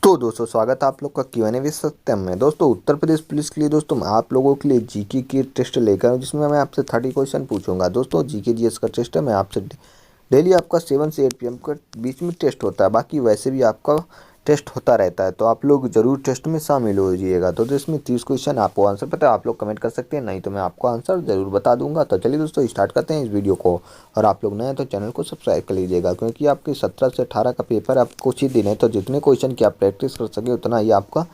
तो दोस्तों स्वागत है आप लोग का Q&A विद सत्यम में। दोस्तों उत्तर प्रदेश पुलिस के लिए दोस्तों मैं आप लोगों के लिए जीके की टेस्ट लेकर आऊँ, जिसमें मैं आपसे 30 क्वेश्चन पूछूंगा। दोस्तों जीके जीएस का टेस्ट है। मैं आपसे डेली आपका 7 से 8 PM के बीच में टेस्ट होता है। बाकी वैसे भी आपका टेस्ट होता रहता है, तो आप लोग ज़रूर टेस्ट में शामिल हो जाइएगा। तो इसमें 30 क्वेश्चन आपको आंसर पता है, आप लोग कमेंट कर सकते हैं, नहीं तो मैं आपको आंसर ज़रूर बता दूंगा। तो चलिए दोस्तों स्टार्ट करते हैं इस वीडियो को। और आप लोग नए हैं तो चैनल को सब्सक्राइब कर लीजिएगा, क्योंकि आपके 17 से 18 का पेपर आप कुछ ही दिन है, तो जितने क्वेश्चन की आप प्रैक्टिस कर सके उतना ही आपका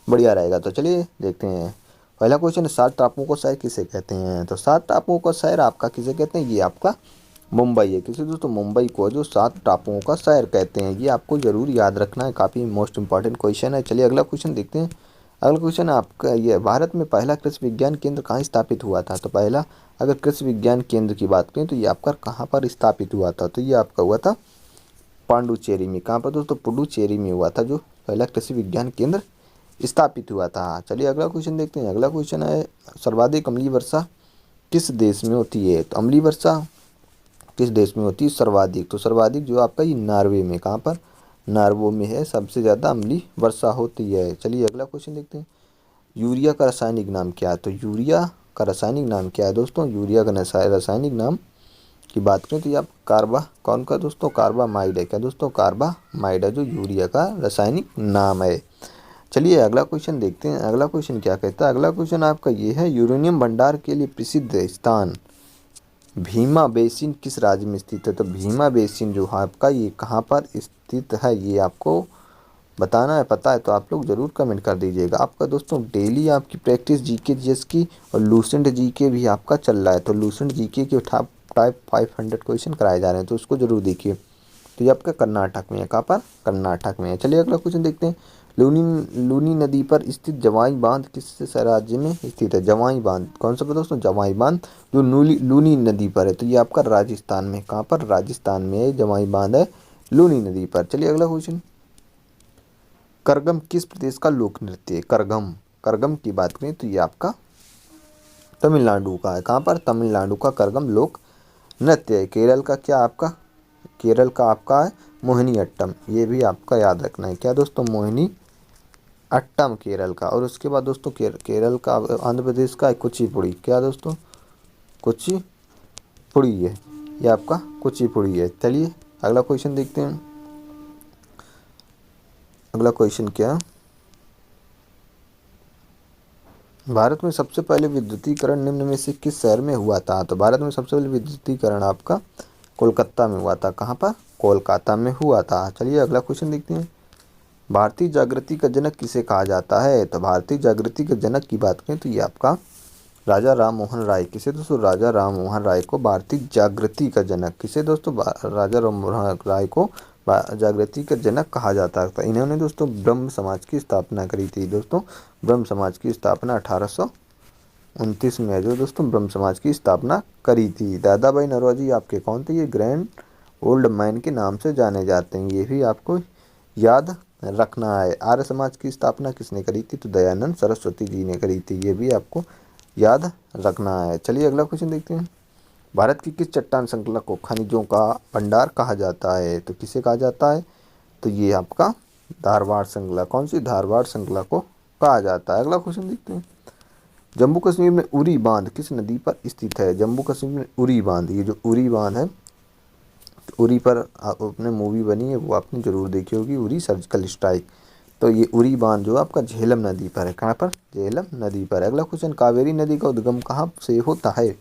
बढ़िया रहेगा। तो चलिए देखते हैं। पहला क्वेश्चन है, 7 टापुओं को शहर किसे कहते हैं? तो 7 टापुओं का शहर आपका किसे कहते हैं? ये आपका मुंबई है। किसी दोस्तों मुंबई को जो 7 टापुओं का शहर कहते हैं, ये आपको ज़रूर याद रखना है। काफ़ी मोस्ट इंपॉर्टेंट क्वेश्चन है। चलिए अगला क्वेश्चन देखते हैं। अगला क्वेश्चन आपका ये, भारत में पहला कृषि विज्ञान केंद्र कहाँ स्थापित हुआ था? तो पहला अगर कृषि विज्ञान केंद्र की बात करें तो ये आपका कहाँ पर स्थापित हुआ था? तो ये आपका हुआ था पांडुचेरी में। कहाँ पर दोस्तों? पुडुचेरी में हुआ था जो पहला कृषि विज्ञान केंद्र स्थापित हुआ था। चलिए अगला क्वेश्चन देखते हैं। अगला क्वेश्चन है, सर्वाधिक अम्लीय वर्षा किस देश में होती है? तो अम्लीय वर्षा किस देश में होती है सर्वाधिक? तो सर्वाधिक जो आपका ये नॉर्वे में। कहाँ पर? नॉर्वे में है, सबसे ज़्यादा अम्लीय वर्षा होती है। चलिए अगला क्वेश्चन देखते हैं। यूरिया का रासायनिक नाम क्या है? तो यूरिया का रासायनिक नाम क्या है दोस्तों? यूरिया का रासायनिक नाम की बात करें तो ये आप कौन का दोस्तों? कार्बामाइड है। क्या दोस्तों? कार्बामाइड है जो यूरिया का रासायनिक नाम है। चलिए अगला क्वेश्चन देखते हैं। अगला क्वेश्चन क्या कहता है? अगला क्वेश्चन आपका ये है, यूरेनियम भंडार के लिए प्रसिद्ध स्थान भीमा बेसिन किस राज्य में स्थित है? तो भीमा बेसिन जो है आपका ये कहाँ पर स्थित है, ये आपको बताना है। पता है तो आप लोग ज़रूर कमेंट कर दीजिएगा। आपका दोस्तों डेली आपकी प्रैक्टिस जीके जीएस की और लूसेंट जीके भी आपका चल रहा है, तो लूसेंट जीके के टाइप 500 क्वेश्चन कराए जा रहे हैं, तो उसको ज़रूर देखिए। तो ये आपका कर्नाटक में है। कहाँ पर? कर्नाटक में है। चलिए अगला क्वेश्चन देखते हैं। लूनी नदी पर स्थित जवाई बांध किस राज्य में स्थित है? जवाई बांध कौन सा दोस्तों? जवाई बांध जो लूनी नदी पर है, तो ये आपका राजस्थान में। कहाँ पर? राजस्थान में है जवाई बांध है, लूनी नदी पर। चलिए अगला क्वेश्चन, करगम किस प्रदेश का लोक नृत्य है? करगम करगम की बात करें तो ये आपका तमिलनाडु का है। कहाँ पर? तमिलनाडु का करगम लोक नृत्य है। केरल का क्या आपका? केरल का आपका है मोहिनी अट्टम। ये भी आपका याद रखना है। क्या दोस्तों? मोहिनी अट्टम केरल का। और उसके बाद दोस्तों केरल का, आंध्र प्रदेश का है कुचिपुड़ी। क्या दोस्तों? कुचिपुड़ी है, ये आपका कुचिपुड़ी है। चलिए अगला क्वेश्चन देखते हैं। अगला क्वेश्चन क्या, भारत में सबसे पहले विद्युतीकरण निम्न में से किस शहर में हुआ था? तो भारत में सबसे पहले विद्युतीकरण आपका कोलकाता में हुआ था। कहाँ पर? कोलकाता में हुआ था। चलिए अगला क्वेश्चन देखते हैं। भारतीय जागृति का जनक किसे कहा जाता है? तो भारतीय जागृति के जनक की बात करें तो ये आपका राजा राम मोहन राय। किसे दोस्तों? राजा राम मोहन राय को भारतीय जागृति का जनक, किसे दोस्तों? राजा राम मोहन राय को जागृति का जनक कहा जाता था। इन्होंने दोस्तों ब्रह्म समाज की स्थापना करी थी। दोस्तों ब्रह्म समाज की स्थापना 1829 में है, जो दोस्तों ब्रह्म समाज की स्थापना करी थी। दादा भाई नौरोजी आपके कौन थे? ये ग्रैंड ओल्ड मैन के नाम से जाने जाते हैं, ये भी आपको याद रखना है। आर्य समाज की स्थापना किसने करी थी? तो दयानंद सरस्वती जी ने करी थी, ये भी आपको याद रखना है। चलिए अगला क्वेश्चन देखते हैं। भारत की किस चट्टान श्रृंखला को खनिजों का भंडार कहा जाता है? तो किसे कहा जाता है? तो ये आपका धारवाड़ श्रृंखला। कौन सी? धारवाड़ श्रृंखला को कहा जाता है। अगला क्वेश्चन देखते हैं। जम्मू कश्मीर में उरी बांध किस नदी पर स्थित है? जम्मू कश्मीर में उरी बांध, ये जो उरी बांध है, तो उरी पर आपने मूवी बनी है, वो आपने जरूर देखी होगी, उरी सर्जिकल स्ट्राइक। तो ये उरी बांध जो आपका झेलम नदी पर है। कहाँ पर? झेलम नदी पर। अगला क्वेश्चन, कावेरी नदी का उद्गम कहाँ से होता है?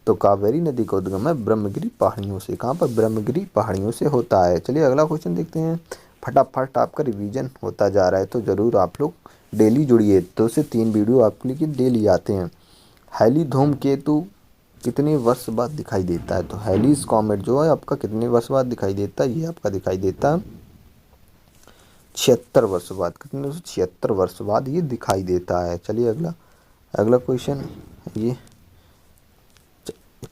तो कावेरी नदी का उद्गम है ब्रह्मगिरी पहाड़ियों से। कहाँ पर? ब्रह्मगिरी पहाड़ियों से होता है। चलिए अगला क्वेश्चन देखते हैं। फटाफट आपका रिवीजन होता जा रहा है, तो ज़रूर आप लोग डेली जुड़िए। 2 से 3 वीडियो आपके लिए डेली आते हैं। हैली धूमकेतु कितने वर्ष बाद दिखाई देता है? तो हैलीज कॉमेट जो है आपका कितने वर्ष बाद दिखाई देता है? ये आपका दिखाई देता है 76 वर्ष बाद। कितने? 76 वर्ष बाद ये दिखाई देता है। चलिए अगला क्वेश्चन, ये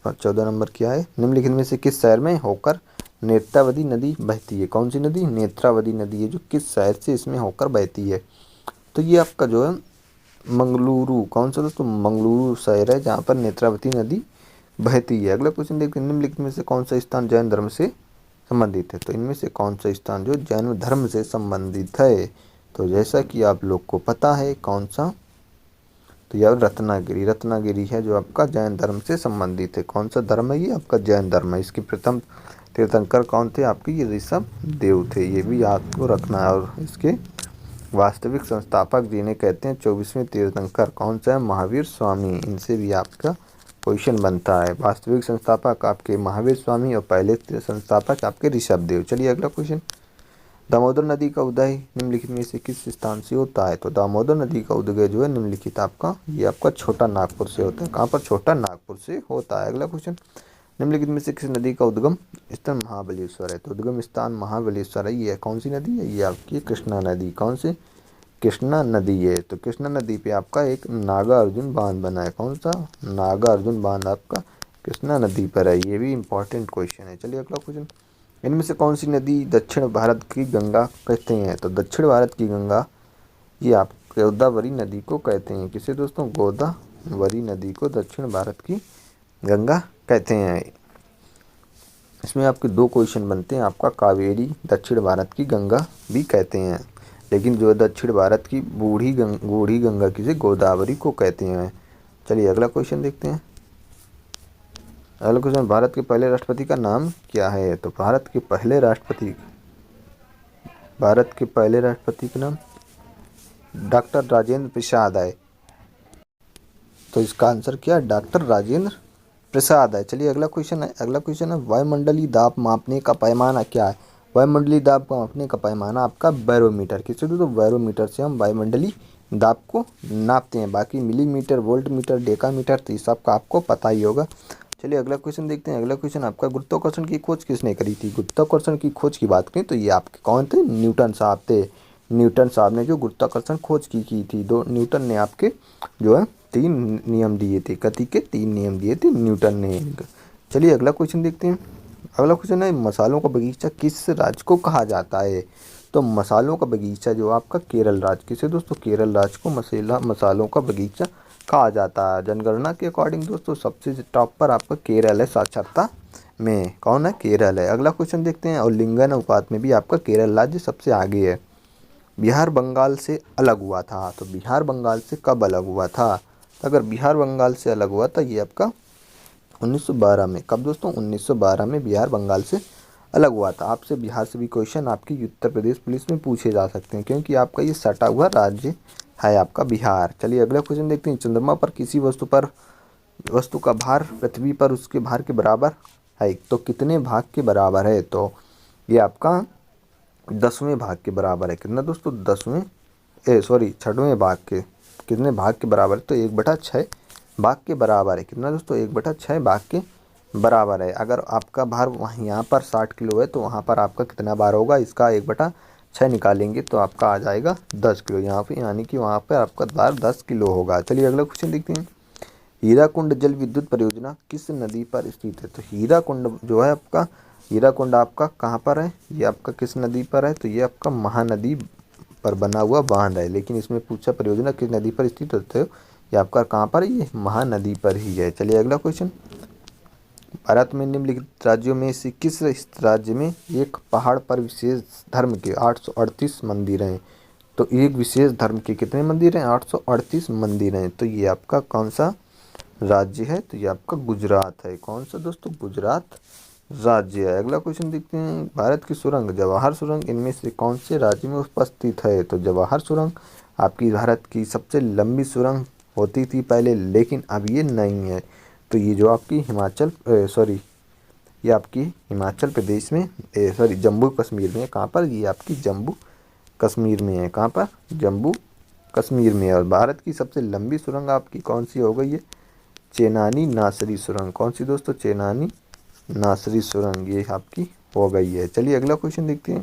14 नंबर क्या है? निम्नलिखित में से किस शहर में होकर नेत्रावती नदी बहती है? कौन सी नदी? नेत्रावती नदी है, जो किस शहर से इसमें होकर बहती है? तो ये आपका जो है मंगलुरु। कौन सा दोस्तों? मंगलुरु शहर है, जहाँ पर नेत्रावती नदी बहती है। अगला क्वेश्चन देखते हैं। निम्नलिखित में से कौन सा स्थान जैन धर्म से संबंधित है? तो इनमें से कौन सा स्थान जो जैन धर्म से संबंधित है? तो जैसा कि आप लोग को पता है कौन सा, तो यह रत्नागिरी, रत्नागिरी है जो आपका जैन धर्म से संबंधित है। कौन सा धर्म है ये? आपका जैन धर्म है। इसके प्रथम तीर्थंकर कौन थे आपके? ये ऋषभ देव थे। ये भी आपको रखना है। और इसके वास्तविक संस्थापक जिन्हें कहते हैं 24वें तीर्थंकर कौन सा है? महावीर स्वामी। इनसे भी आपका क्वेश्चन बनता है। वास्तविक संस्थापक आपके महावीर स्वामी और पहले संस्थापक आपके ऋषभ देव। चलिए अगला क्वेश्चन। दामोदर नदी का उदय निम्नलिखित में से किस स्थान से होता है? तो दामोदर नदी का उदय जो है निम्नलिखित आपका, ये आपका छोटा नागपुर से होता है। कहाँ पर? छोटा नागपुर से होता है। अगला क्वेश्चन। निम्नलिखित में से किस नदी का उद्गम स्थान महाबलेश्वर है? तो उद्गम स्थान महाबलेश्वर है। ये कौन सी नदी है? ये आपकी कृष्णा नदी। कौन सी? कृष्णा नदी है। तो कृष्णा नदी पे आपका एक नागार्जुन बांध बना है। कौन सा? नागार्जुन बांध आपका कृष्णा नदी पर है। ये भी इंपॉर्टेंट क्वेश्चन है। चलिए अगला क्वेश्चन। इनमें से कौन सी नदी दक्षिण भारत की गंगा कहते हैं? तो दक्षिण भारत की गंगा ये आप गोदावरी नदी को कहते हैं। किसे दोस्तों? गोदावरी नदी को दक्षिण भारत की गंगा कहते हैं। इसमें आपके दो क्वेश्चन बनते हैं। आपका कावेरी दक्षिण भारत की गंगा भी कहते हैं, लेकिन जो दक्षिण भारत की बूढ़ी गंगा किसे? गोदावरी को कहते हैं। चलिए अगला क्वेश्चन देखते हैं। अगला क्वेश्चन। भारत के पहले राष्ट्रपति का नाम क्या है? तो भारत के पहले राष्ट्रपति का नाम डॉक्टर राजेंद्र प्रसाद है। तो इसका आंसर क्या है? डॉक्टर राजेंद्र प्रसाद है। चलिए अगला क्वेश्चन है। अगला क्वेश्चन है वायुमंडलीय दाब मापने का पैमाना क्या है? वायुमंडलीय दाब को मापने का पैमाना आपका बैरोमीटर। किससे? तो बैरोमीटर से हम वायुमंडलीय दाब को नापते हैं। बाकी मिलीमीटर, वोल्टमीटर, डेकामीटर तो ये सब का आपको पता ही होगा। चलिए अगला क्वेश्चन देखते हैं। अगला क्वेश्चन आपका गुरुत्वाकर्षण की खोज किसने करी थी? गुरुत्वाकर्षण की खोज की बात करें तो ये आपके कौन थे? न्यूटन साहब थे। न्यूटन साहब ने जो गुरुत्वाकर्षण खोज की थी। दो न्यूटन ने आपके जो है 3 नियम दिए थे। गति के 3 नियम दिए थे न्यूटन ने। चलिए अगला क्वेश्चन देखते हैं। अगला क्वेश्चन है मसालों का बगीचा किस राज्य को कहा जाता है? तो मसालों का बगीचा जो आपका केरल राज्य। किसे दोस्तों? केरल राज्य को मसालों का बगीचा कहा जाता है। जनगणना के अकॉर्डिंग दोस्तों सबसे टॉप पर आपका केरल है साक्षरता में। कौन है? केरल है। अगला क्वेश्चन देखते हैं। और लिंग अनुपात में भी आपका केरल राज्य सबसे आगे है। बिहार बंगाल से अलग हुआ था। तो बिहार बंगाल से कब अलग हुआ था? अगर बिहार बंगाल से अलग हुआ था ये आपका 1912 में। कब दोस्तों? 1912 में बिहार बंगाल से अलग हुआ था। आपसे बिहार से भी क्वेश्चन आपकी उत्तर प्रदेश पुलिस में पूछे जा सकते हैं, क्योंकि आपका ये सटा हुआ राज्य है आपका बिहार। चलिए अगला क्वेश्चन देखते हैं। चंद्रमा पर किसी वस्तु का भार पृथ्वी पर उसके भार के बराबर है, तो कितने भाग के बराबर है? तो ये आपका 10वें भाग के बराबर है। कितना दोस्तों? 6वें भाग के। कितने भाग के बराबर है? तो 1/6 भाग के बराबर है। कितना दोस्तों? 1/6 भाग के बराबर है। अगर आपका भार वहाँ यहाँ पर 60 किलो है तो वहाँ पर आपका कितना भार होगा? इसका 1/6 निकालेंगे तो आपका आ जाएगा 10 किलो यहाँ पे, यानी कि वहाँ पर आपका भार 10 किलो होगा। चलिए अगला क्वेश्चन देखते हैं। हीराकुंड जल विद्युत परियोजना किस नदी पर स्थित है? तो हीराकुंड जो है आपका, हीराकुंड आपका कहाँ पर है? ये आपका किस नदी पर है? तो ये आपका महानदी पर बना हुआ बांध है। लेकिन इसमें पूछा परियोजना किस नदी पर स्थित होते हो, ये आपका कहाँ पर है? ये महानदी पर ही है। चलिए अगला क्वेश्चन। भारत में निम्नलिखित राज्यों में से किस राज्य में एक पहाड़ पर विशेष धर्म के 838 मंदिर हैं? तो एक विशेष धर्म के कितने मंदिर हैं? 838 मंदिर हैं। तो ये आपका कौन सा राज्य है? तो ये आपका गुजरात है। कौन सा दोस्तों? गुजरात राज्य है। अगला क्वेश्चन देखते हैं। भारत की सुरंग जवाहर सुरंग इनमें से कौन से राज्य में उपस्थित है? तो जवाहर सुरंग आपकी भारत की सबसे लंबी सुरंग होती थी पहले, लेकिन अब ये नहीं है। तो ये जो आपकी ये आपकी हिमाचल प्रदेश में जम्मू कश्मीर में है। कहाँ पर? ये आपकी जम्मू कश्मीर में है। कहाँ पर? जम्मू कश्मीर में है। और भारत की सबसे लंबी सुरंग आपकी कौन सी हो गई है? चेनानी नासरी सुरंग। कौन सी दोस्तों? चेनानी नासरी सुरंग ये आपकी हो गई है। चलिए अगला क्वेश्चन देखते हैं।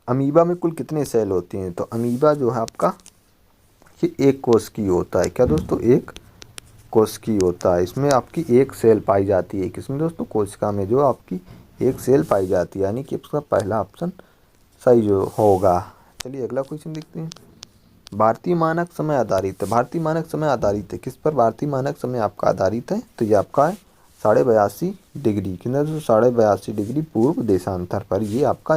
अमीबा में कुल कितने सेल होते हैं? तो अमीबा जो है आपका ये एक कोश की होता है। क्या दोस्तों? एक कोश की होता है। इसमें आपकी एक सेल पाई जाती है। किसमें दोस्तों? कोशिका में जो आपकी एक सेल पाई जाती है, यानी कि इसका पहला ऑप्शन सही जो होगा। चलिए अगला क्वेश्चन देखते हैं। भारतीय मानक समय आधारित है। भारतीय मानक समय आधारित है किस पर? भारतीय मानक समय आपका आधारित है तो ये आपका है 82.5 डिग्री। कितना? 82.5 डिग्री पूर्व देशांतर पर ये आपका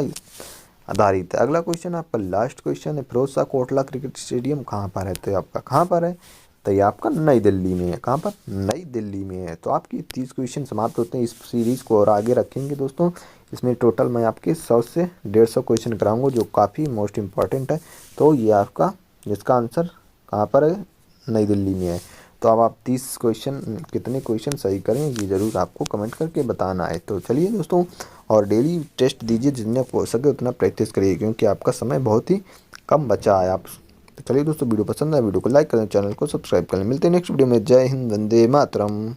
आधारित है। अगला क्वेश्चन आपका लास्ट क्वेश्चन है, फिरोज शाह कोटला क्रिकेट स्टेडियम कहाँ पर है? तो आपका कहाँ पर है? तो ये आपका नई दिल्ली में है। कहाँ पर? नई दिल्ली में है। तो आपकी 30 क्वेश्चन समाप्त होते हैं। इस सीरीज़ को और आगे रखेंगे दोस्तों। इसमें टोटल मैं आपके 100 से 150 क्वेश्चन कराऊंगा, जो काफ़ी मोस्ट इंपॉर्टेंट है। तो ये आपका इसका आंसर कहाँ पर है? नई दिल्ली में है। तो अब आप 30 क्वेश्चन कितने क्वेश्चन सही करें ये ज़रूर आपको कमेंट करके बताना है। तो चलिए दोस्तों, और डेली टेस्ट दीजिए, जितना हो सके उतना प्रैक्टिस करिए, क्योंकि आपका समय बहुत ही कम बचा है। आप तो चलिए दोस्तों, वीडियो पसंद है वीडियो को लाइक करें, चैनल को सब्सक्राइब करें। मिलते हैं नेक्स्ट वीडियो में। जय हिंद, वंदे मातरम।